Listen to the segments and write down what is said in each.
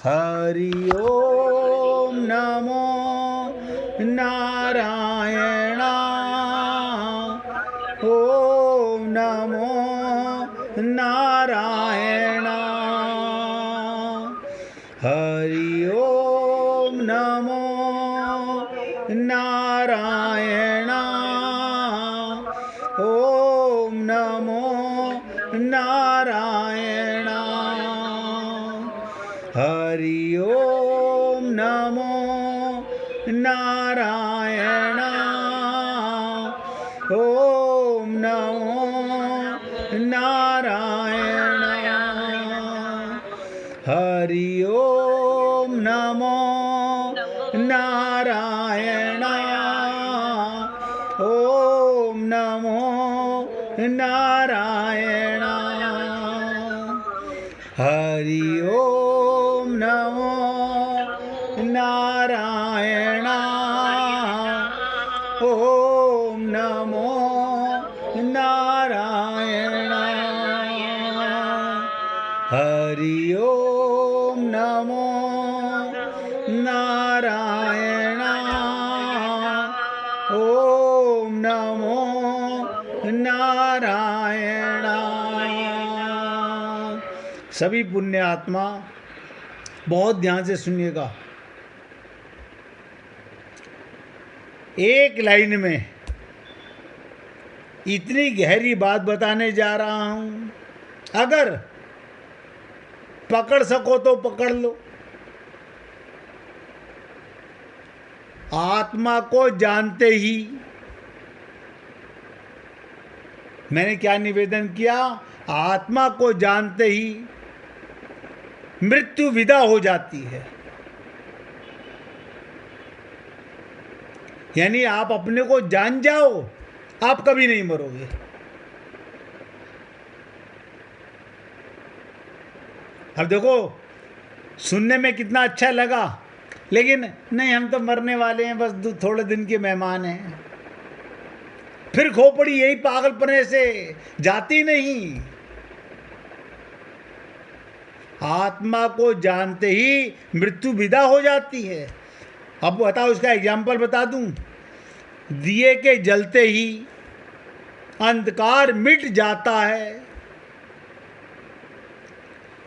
हरि ओम नमो नारायण। ओम नमो नारायण। हरि ओम नमो नारायण। ओम नमो नारायण। हरि ओम नमो नारायण। ओम नमो नारायण। हरि ओम नमो नारायण। ओम नमो नारायण। हरि ओम नमो नारायण। ओम नमो नारायण। हरि ओम नमो नारायण। ओम नमो नारायण। सभी पुण्य आत्मा बहुत ध्यान से सुनिएगा। एक लाइन में इतनी गहरी बात बताने जा रहा हूं, अगर पकड़ सको तो पकड़ लो। आत्मा को जानते ही, मैंने क्या निवेदन किया, आत्मा को जानते ही मृत्यु विदा हो जाती है। यानी आप अपने को जान जाओ, आप कभी नहीं मरोगे। अब देखो, सुनने में कितना अच्छा लगा, लेकिन नहीं, हम तो मरने वाले हैं, बस थोड़े दिन के मेहमान हैं। फिर खोपड़ी यही पागलपने से जाती नहीं। आत्मा को जानते ही मृत्यु विदा हो जाती है। अब बताओ, इसका एग्जाम्पल बता दूं। दिए के जलते ही अंधकार मिट जाता है,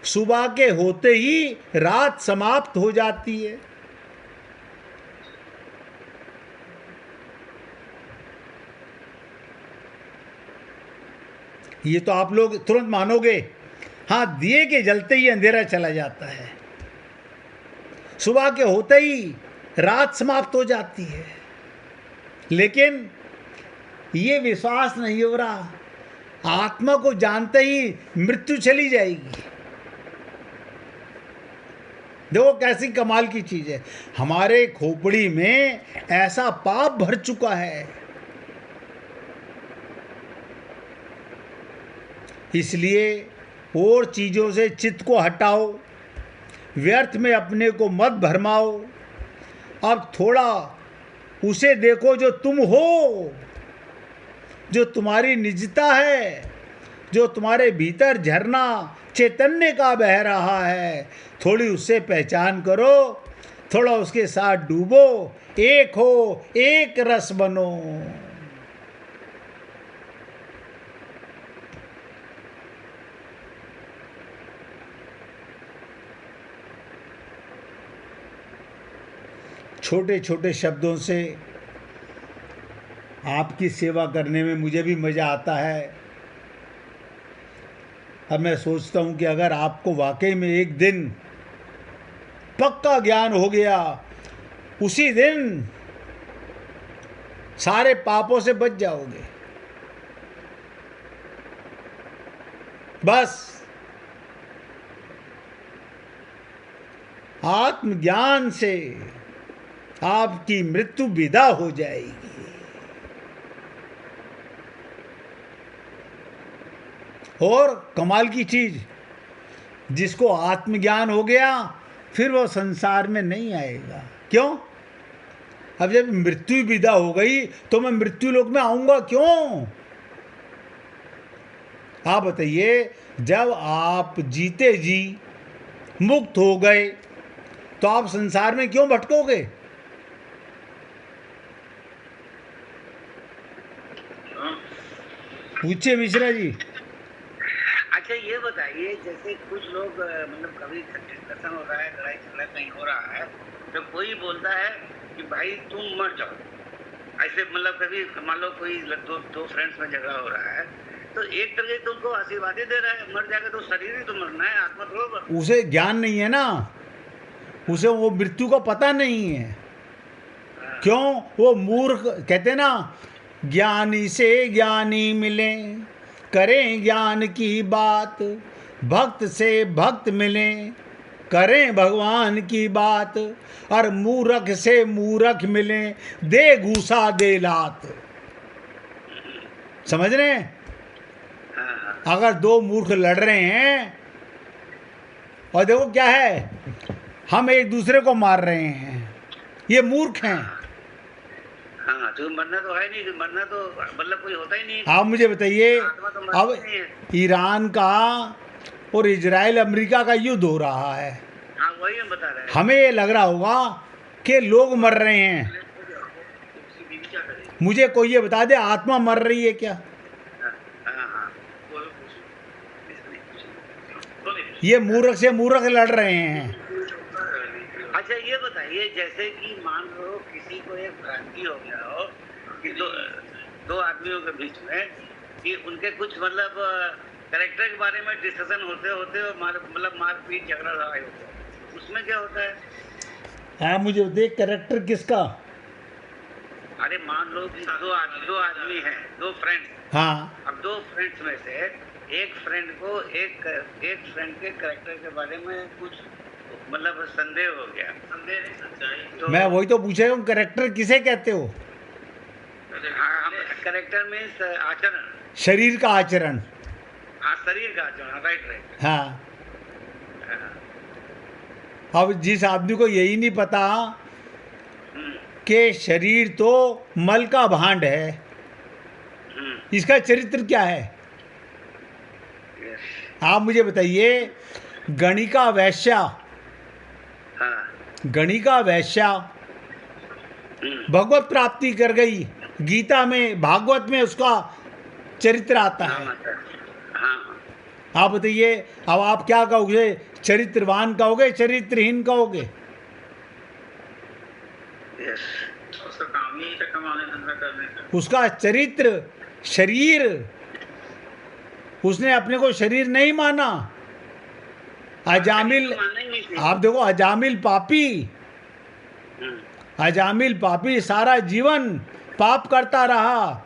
सुबह के होते ही रात समाप्त हो जाती है। ये तो आप लोग तुरंत मानोगे। हाँ, दिए के जलते ही अंधेरा चला जाता है, सुबह के होते ही रात समाप्त हो जाती है। लेकिन ये विश्वास नहीं हो रहा। आत्मा को जानते ही मृत्यु चली जाएगी। देखो कैसी कमाल की चीज है। हमारे खोपड़ी में ऐसा पाप भर चुका है, इसलिए और चीजों से चित्त को हटाओ, व्यर्थ में अपने को मत भरमाओ। अब थोड़ा उसे देखो जो तुम हो, जो तुम्हारी निजता है, जो तुम्हारे भीतर झरना चैतन्य का बह रहा है। थोड़ी उससे पहचान करो, थोड़ा उसके साथ डूबो, एक हो, एक रस बनो। छोटे छोटे शब्दों से आपकी सेवा करने में मुझे भी मज़ा आता है। अब मैं सोचता हूँ कि अगर आपको वाकई में एक दिन पक्का ज्ञान हो गया, उसी दिन सारे पापों से बच जाओगे। बस आत्मज्ञान से आपकी मृत्यु विदा हो जाएगी। और कमाल की चीज, जिसको आत्मज्ञान हो गया फिर वो संसार में नहीं आएगा। क्यों? अब जब मृत्यु विदा हो गई तो मैं मृत्यु लोक में आऊंगा क्यों? आप बताइए, जब आप जीते जी मुक्त हो गए तो आप संसार में क्यों भटकोगे? पूछिए मिश्रा जी। अच्छा ये बताइए, जैसे कुछ लोग मतलब कभी डिस्कशन हो रहा है, लड़ाई झगड़ा कहीं हो रहा है, तो कोई बोलता है कि भाई तुम मर जाओ। ऐसे मतलब कभी मान लो कोई दो फ्रेंड्स में झगड़ा हो रहा है, तो एक तरह तो उनको आशीर्वाद दे रहा है, मर जाएगा तो शरीर ही तो मरना है, आत्मा थोड़ा। उसे ज्ञान नहीं है ना, उसे वो मृत्यु का पता नहीं है। क्यों? वो मूर्ख। कहते ना, ज्ञानी से ज्ञानी मिले, करें ज्ञान की बात, भक्त से भक्त मिले, करें भगवान की बात, और मूर्ख से मूर्ख मिले, दे घूसा दे लात। समझ रहे हैं? अगर दो मूर्ख लड़ रहे हैं और देखो क्या है, हम एक दूसरे को मार रहे हैं, ये मूर्ख हैं। हाँ, तो मरना तो है नहीं, मरना तो मतलब कोई होता ही नहीं। आप मुझे बताइए, तो अब ईरान का और इजराइल अमेरिका का युद्ध हो रहा है। हाँ, वही हम बता रहे हैं। हमें ये लग रहा होगा कि लोग मर रहे हैं। मुझे कोई ये बता दे, आत्मा मर रही है क्या? ये मूर्ख से मूर्ख लड़ रहे हैं। अच्छा ये बताइए, जैसे कि मान लो किसी को एक भ्रांति हो गया हो कि दो आदमियों के बीच में कि उनके कुछ मतलब कैरेक्टर के बारे में डिस्कशन होते होते मतलब मारपीट झगड़ा लड़ाई होता है, उसमें क्या होता है? हाँ, मुझे देख, कैरेक्टर किसका? अरे मान लो कि दो आदमी हैं, दो फ्रेंड्स। हाँ, अब दो फ्रेंड्स में से एक फ्रेंड को एक फ्रेंड के कैरेक्टर के बारे में कुछ मतलब संदेह हो गया, संदेह नहीं सच्चाई। तो मैं वही तो पूछ रहा हूँ, कैरेक्टर किसे कहते हो? हाँ, कैरेक्टर मीन्स आचरण, शरीर का आचरण। हाँ, शरीर का आचरण, राइट। हाँ, अब जिस आदमी को यही नहीं पता कि शरीर तो मल का भांड है, इसका चरित्र क्या है? आप मुझे बताइए, गणिका वैश्या, गणिका वैश्या भगवत प्राप्ति कर गई। गीता में, भागवत में उसका चरित्र आता है। आप बताइए, अब आप क्या कहोगे? चरित्रवान कहोगे, चरित्रहीन कहोगे? उसका चरित्र, शरीर, उसने अपने को शरीर नहीं माना। अजामिल, आप देखो, अजामिल पापी सारा जीवन पाप करता रहा,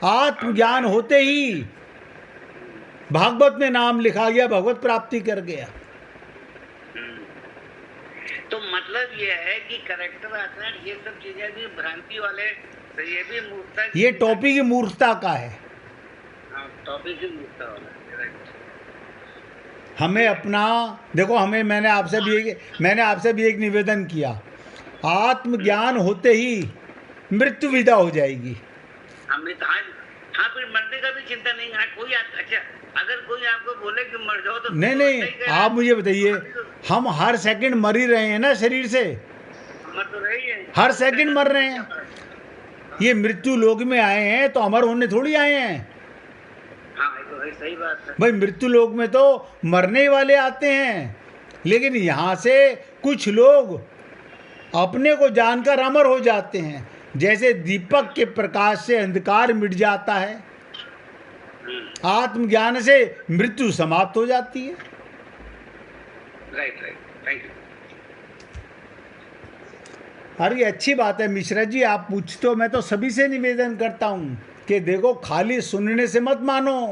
आत्मज्ञान होते ही भागवत में नाम लिखा गया, भगवत प्राप्ति कर गया। तो मतलब ये है कि कैरेक्टर आचरण ये सब चीजें भी भ्रांति वाले, तो ये भी मूर्खता, ये टॉपिक ही मूर्खता का है। टॉपिक ही मूर्खता वाला है। हमें अपना देखो, मैंने आपसे भी एक निवेदन किया, आत्मज्ञान होते ही मृत्यु विदा हो जाएगी। हाँ, फिर मरने का भी चिंता नहीं है कोई। अच्छा, अगर कोई आपको बोले कि मर जाओ तो नहीं, आप मुझे बताइए, हम हर सेकंड मर ही रहे हैं ना शरीर से, मर तो रही है, हर सेकंड मर रहे हैं। ये मृत्यु लोक में आए हैं तो अमर होने थोड़ी आए हैं। हाँ, तो सही बात है भाई, मृत्यु लोक में तो मरने वाले आते हैं, लेकिन यहाँ से कुछ लोग अपने को जानकर अमर हो जाते हैं। जैसे दीपक के प्रकाश से अंधकार मिट जाता है, आत्मज्ञान से मृत्यु समाप्त हो जाती है। Right, thank you. अरे अच्छी बात है मिश्रा जी, आप पूछते हो। मैं तो सभी से निवेदन करता हूँ कि देखो, खाली सुनने से मत मानो,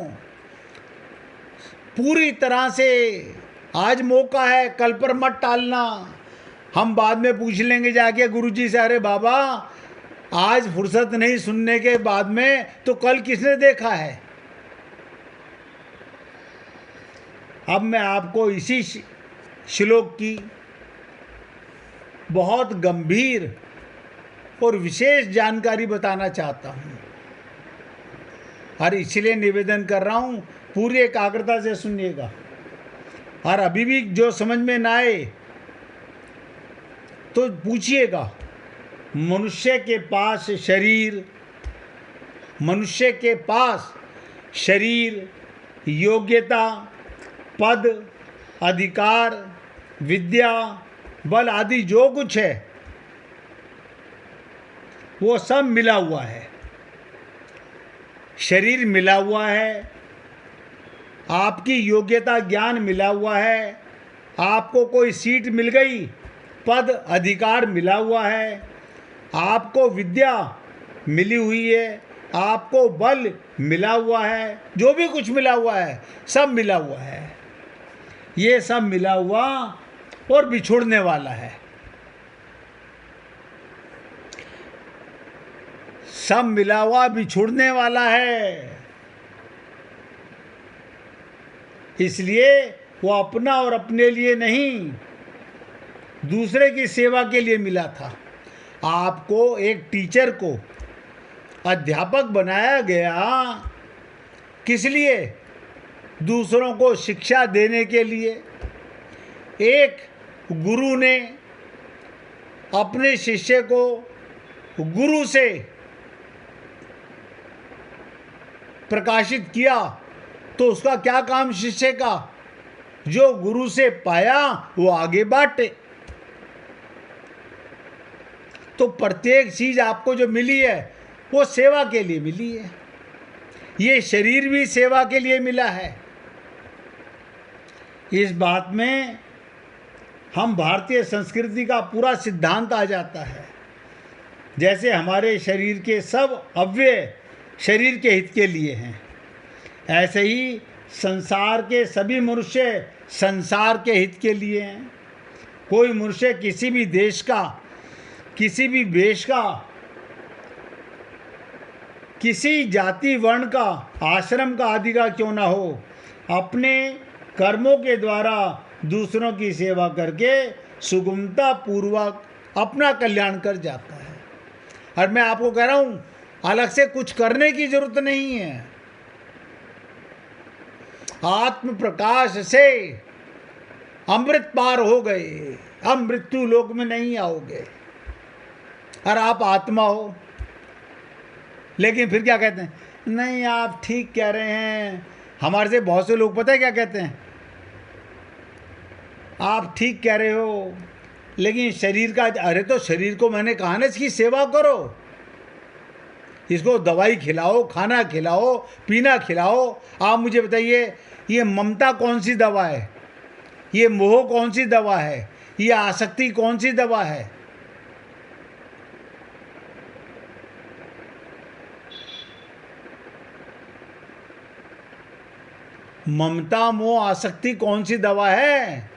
पूरी तरह से। आज मौका है, कल पर मत टालना। हम बाद में पूछ लेंगे जाके गुरुजी से, अरे बाबा आज फुर्सत नहीं सुनने के बाद में, तो कल किसने देखा है? अब मैं आपको इसी श्लोक की बहुत गंभीर और विशेष जानकारी बताना चाहता हूँ, और इसलिए निवेदन कर रहा हूँ, पूरी एकाग्रता से सुनिएगा। और अभी भी जो समझ में ना आए तो पूछिएगा, मनुष्य के पास शरीर, मनुष्य के पास शरीर, योग्यता, पद, अधिकार, विद्या, बल आदि जो कुछ है वो सब मिला हुआ है। शरीर मिला हुआ है, आपकी योग्यता ज्ञान मिला हुआ है, आपको कोई सीट मिल गई, पद अधिकार मिला हुआ है, आपको विद्या मिली हुई है, आपको बल मिला हुआ है, जो भी कुछ मिला हुआ है सब मिला हुआ है। ये सब मिला हुआ और बिछुड़ने वाला है। सब मिला हुआ बिछुड़ने वाला है। इसलिए वो अपना और अपने लिए नहीं, दूसरे की सेवा के लिए मिला था। आपको एक टीचर को, अध्यापक बनाया गया किस लिए? दूसरों को शिक्षा देने के लिए। एक गुरु ने अपने शिष्य को गुरु से प्रकाशित किया तो उसका क्या काम शिष्य का? जो गुरु से पाया वो आगे बांटे। तो प्रत्येक चीज आपको जो मिली है वो सेवा के लिए मिली है। ये शरीर भी सेवा के लिए मिला है। इस बात में हम भारतीय संस्कृति का पूरा सिद्धांत आ जाता है। जैसे हमारे शरीर के सब अवयव शरीर के हित के लिए हैं, ऐसे ही संसार के सभी मनुष्य संसार के हित के लिए हैं। कोई मनुष्य किसी भी देश का, किसी भी वेश का, किसी जाति वर्ण का, आश्रम का आदि का क्यों ना हो, अपने कर्मों के द्वारा दूसरों की सेवा करके सुगमता पूर्वक अपना कल्याण कर जाता है। और मैं आपको कह रहा हूँ, अलग से कुछ करने की जरूरत नहीं है। आत्म प्रकाश से अमृत पार हो गए, अब मृत्यु लोक में नहीं आओगे। और आप आत्मा हो, लेकिन फिर क्या कहते हैं? नहीं, आप ठीक कह रहे हैं। हमारे से बहुत से लोग पता है क्या कहते हैं? आप ठीक कह रहे हो, लेकिन शरीर का, अरे तो शरीर को मैंने कहा ना इसकी सेवा करो, इसको दवाई खिलाओ, खाना खिलाओ, पीना खिलाओ। आप मुझे बताइए, ये ममता कौन सी दवा है? ये मोह कौन सी दवा है? ये आसक्ति कौन सी दवा है? ममता मोह आसक्ति कौन सी दवा है?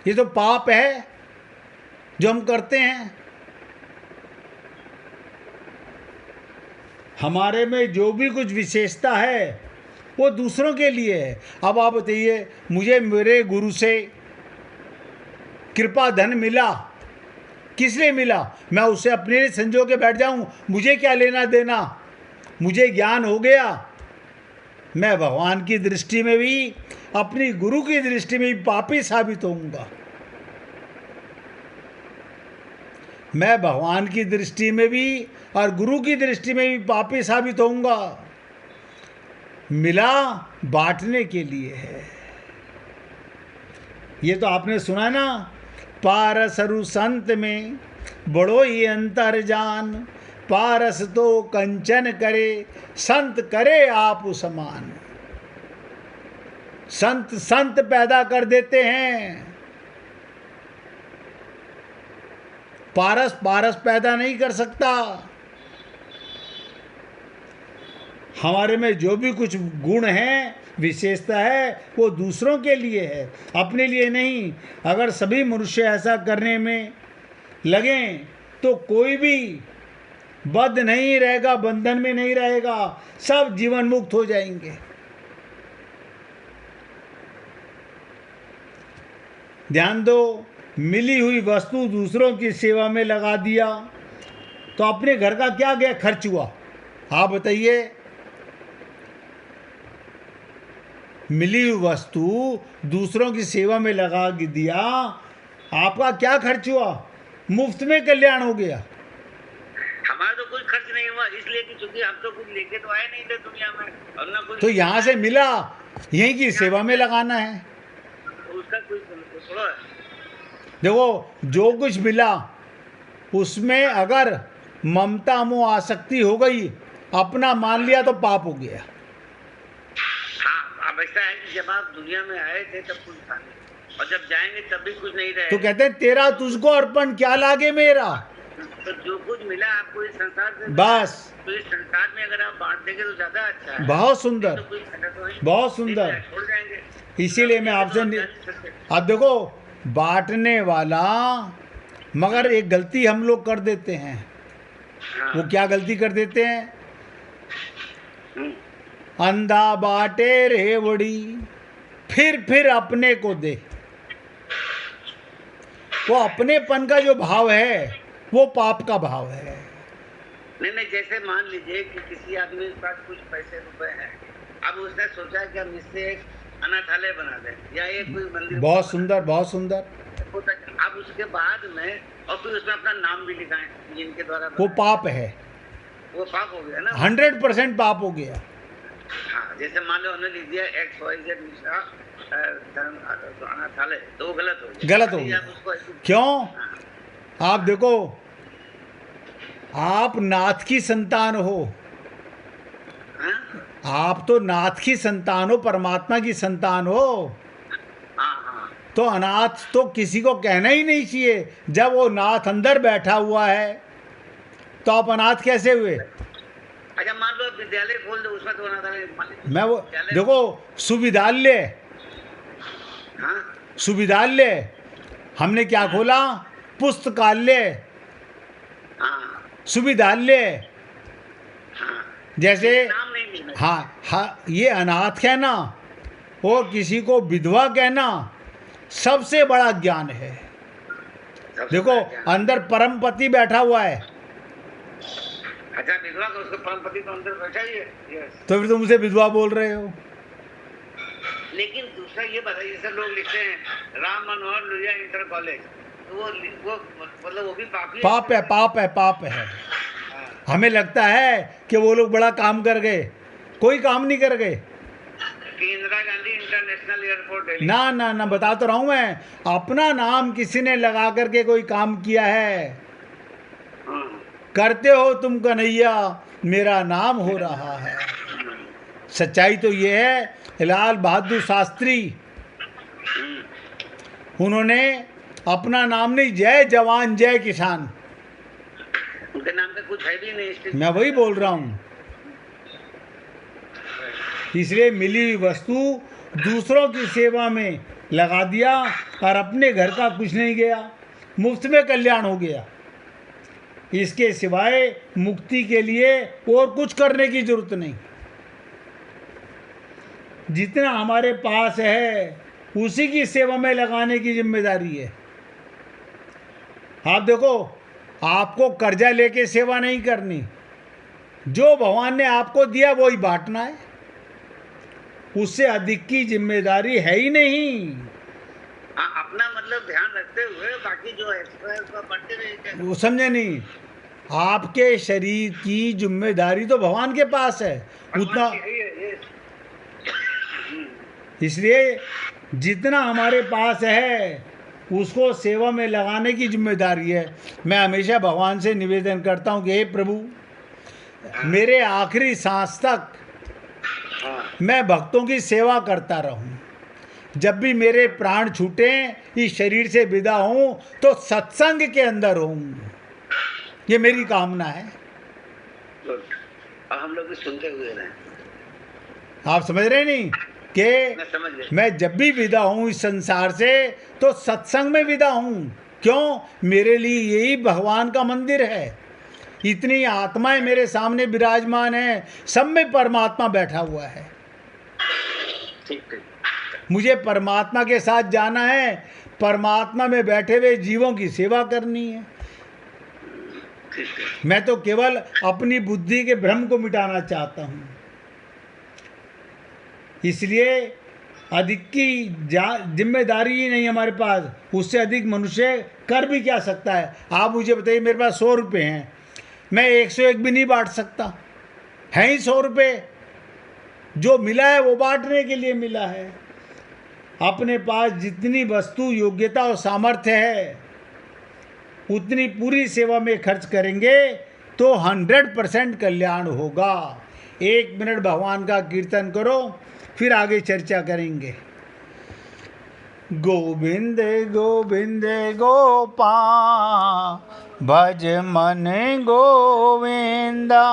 ये तो पाप है जो हम करते हैं। हमारे में जो भी कुछ विशेषता है वो दूसरों के लिए है। अब आप बताइए, मुझे मेरे गुरु से कृपा धन मिला, किस लिए मिला? मैं उससे अपने लिए संजो के बैठ जाऊं, मुझे क्या लेना देना? मुझे ज्ञान हो गया, मैं भगवान की दृष्टि में भी, अपनी गुरु की दृष्टि में भी पापी साबित होऊंगा। मैं भगवान की दृष्टि में भी और गुरु की दृष्टि में भी पापी साबित होऊंगा। मिला बांटने के लिए है। ये तो आपने सुना ना, पारस रु संत में बड़ो ही अंतर जान, पारस तो कंचन करे, संत करे आप समान। संत संत पैदा कर देते हैं, पारस पारस पैदा नहीं कर सकता। हमारे में जो भी कुछ गुण है, विशेषता है, वो दूसरों के लिए है, अपने लिए नहीं। अगर सभी मनुष्य ऐसा करने में लगें तो कोई भी बद्ध नहीं रहेगा, बंधन में नहीं रहेगा, सब जीवन मुक्त हो जाएंगे। ध्यान दो, मिली हुई वस्तु दूसरों की सेवा में लगा दिया तो अपने घर का क्या गया खर्च हुआ? आप बताइए। मिली हुई वस्तु दूसरों की सेवा में लगा दिया आपका क्या खर्च हुआ? मुफ्त में कल्याण हो गया। हमारा तो कुछ खर्च नहीं हुआ, इसलिए कि चूंकि हम तो कुछ लेके तो आए नहीं थे दुनिया में, और ना कुछ तो यहाँ से मिला, यहीं की सेवा में लगाना है। उसका कोई थोड़ा है। देखो, जो कुछ मिला उसमें अगर ममता मोह आसक्ति हो गई, अपना मान लिया, तो पाप हो गया। हाँ, अब ऐसा है कि जब आप दुनिया में आए थे तब कुछ था नहीं, और जब जाएंगे तब भी कुछ नहीं तो रहेगा। कहते हैं तेरा तुझको अर्पण, क्या लागे मेरा। तो जो कुछ मिला आपको इस संसार से, बस, तो इस संसार में अगर आप बांट देंगे तो ज्यादा अच्छा है। बहुत सुंदर, तो कोई फायदा तो है नहीं। बहुत सुंदर। छोड़ जाएंगे। इसीलिए मैं आपसे, अब देखो, बांटने वाला, मगर एक गलती हम लोग कर देते हैं। हाँ। वो क्या गलती कर देते हैं? हम्म। अंधा बाटे रेवड़ी, फिर अपने को दे। वो अपनेपन का जो भाव है वो पाप का भाव है। नहीं, जैसे मान लीजिए कि किसी आदमी के पास कुछ पैसे रुपए हैं, अब उसने सोचा कि हम इससे एक अनाथालय बना दें या एक कोई मंदिर। बहुत सुंदर, बहुत सुंदर। अब उसके बाद में और फिर उसमें अपना नाम भी लिखाएं जिनके द्वारा, वो पाप है, वो पाप हो गया ना। 100% पाप हो गया। हाँ, जैसे मान लो उन्होंने लिख दिया XYZ मिश्रा धर्म अनाथालय, तो वो गलत हो गया। गलत हो गया। क्यों? आप देखो, आप नाथ की संतान हो। हाँ? आप तो नाथ की संतान हो, परमात्मा की संतान हो। हाँ। तो अनाथ तो किसी को कहना ही नहीं चाहिए। जब वो नाथ अंदर बैठा हुआ है तो आप अनाथ कैसे हुए? अच्छा, मान लो विद्यालय खोल दो, उसमें तो अनाथालय मान लीजिए। मैं वो देखो, सुविद्यालय, हाँ? सुविद्यालय हमने क्या खोला? पुस्तकालय, हाँ। सुविद्यालय। हाँ। जैसे नाम नहीं लेना। हाँ, ये अनाथ कहना और किसी को विधवा कहना सबसे बड़ा ज्ञान है। सबसे देखो, बड़ा क्या? अंदर परमपति बैठा हुआ है, अच्छा, विधवा का उसका परमपति तो अंदर बैठा ही है। यस। तो फिर तुम उसे विधवा बोल रहे हो। लेकिन दूसरा ये बताइए, जैसे लोग लिखते हैं राम मनोहर लोहिया इंटर कॉलेज, तो वो मतलब वो भी पाप ही है। पाप है, पाप है, पाप है। हाँ। हमें लगता है कि वो लोग बड़ा काम कर गए, कोई काम नहीं कर गए। कि इंदिरा गांधी इंटरनेशनल एयरपोर्ट दिल्ली। ना ना ना, बता तो रहा हूं मैं, अपना नाम किसी ने लगा करके कोई काम किया है। हाँ। करते हो तुम कन्हैया, मेरा नाम हो रहा है। सच्चाई तो ये है, लाल बहादुर शास्त्री, उन्होंने अपना नाम नहीं, जय जवान जय किसान, उनके नाम पे कुछ है भी नहीं। मैं वही बोल रहा हूं। इसलिए मिली हुई वस्तु दूसरों की सेवा में लगा दिया और अपने घर का कुछ नहीं गया, मुफ्त में कल्याण हो गया। इसके सिवाय मुक्ति के लिए और कुछ करने की जरूरत नहीं। जितना हमारे पास है उसी की सेवा में लगाने की जिम्मेदारी है। आप देखो, आपको कर्जा लेके सेवा नहीं करनी, जो भगवान ने आपको दिया वही बांटना है, उससे अधिक की जिम्मेदारी है ही नहीं। अपना मतलब ध्यान रखते हुए बाकी जो एक्स्ट्रा है उसका बढ़ते रहिए। वो समझे नहीं, आपके शरीर की जिम्मेदारी तो भगवान के पास है उतना। इसलिए जितना हमारे पास है उसको सेवा में लगाने की जिम्मेदारी है। मैं हमेशा भगवान से निवेदन करता हूँ कि हे प्रभु, मेरे आखिरी सांस तक मैं भक्तों की सेवा करता रहूं। जब भी मेरे प्राण छूटे, इस शरीर से विदा हूं, तो सत्संग के अंदर हूं। ये मेरी कामना है। अब हम लोग भी सुनते हुए रहे। आप समझ रहे नहीं कि मैं जब भी विदा हूं इस संसार से, तो सत्संग में विदा हूं। क्यों? मेरे लिए यही भगवान का मंदिर है। इतनी आत्माएं मेरे सामने विराजमान हैं, सब में परमात्मा बैठा हुआ है। मुझे परमात्मा के साथ जाना है, परमात्मा में बैठे हुए जीवों की सेवा करनी है। मैं तो केवल अपनी बुद्धि के भ्रम को मिटाना चाहता हूं। इसलिए अधिक की जिम्मेदारी ही नहीं हमारे पास, उससे अधिक मनुष्य कर भी क्या सकता है। आप मुझे बताइए, मेरे पास 100 रुपये हैं, मैं 101 भी नहीं बांट सकता, हैं ही 100 रुपये। जो मिला है वो बांटने के लिए मिला है। अपने पास जितनी वस्तु, योग्यता और सामर्थ्य है उतनी पूरी सेवा में खर्च करेंगे तो 100% कल्याण होगा। 1 मिनट भगवान का कीर्तन करो, फिर आगे चर्चा करेंगे। गोविंद गोविंद गोपाल भज मन गोविंदा।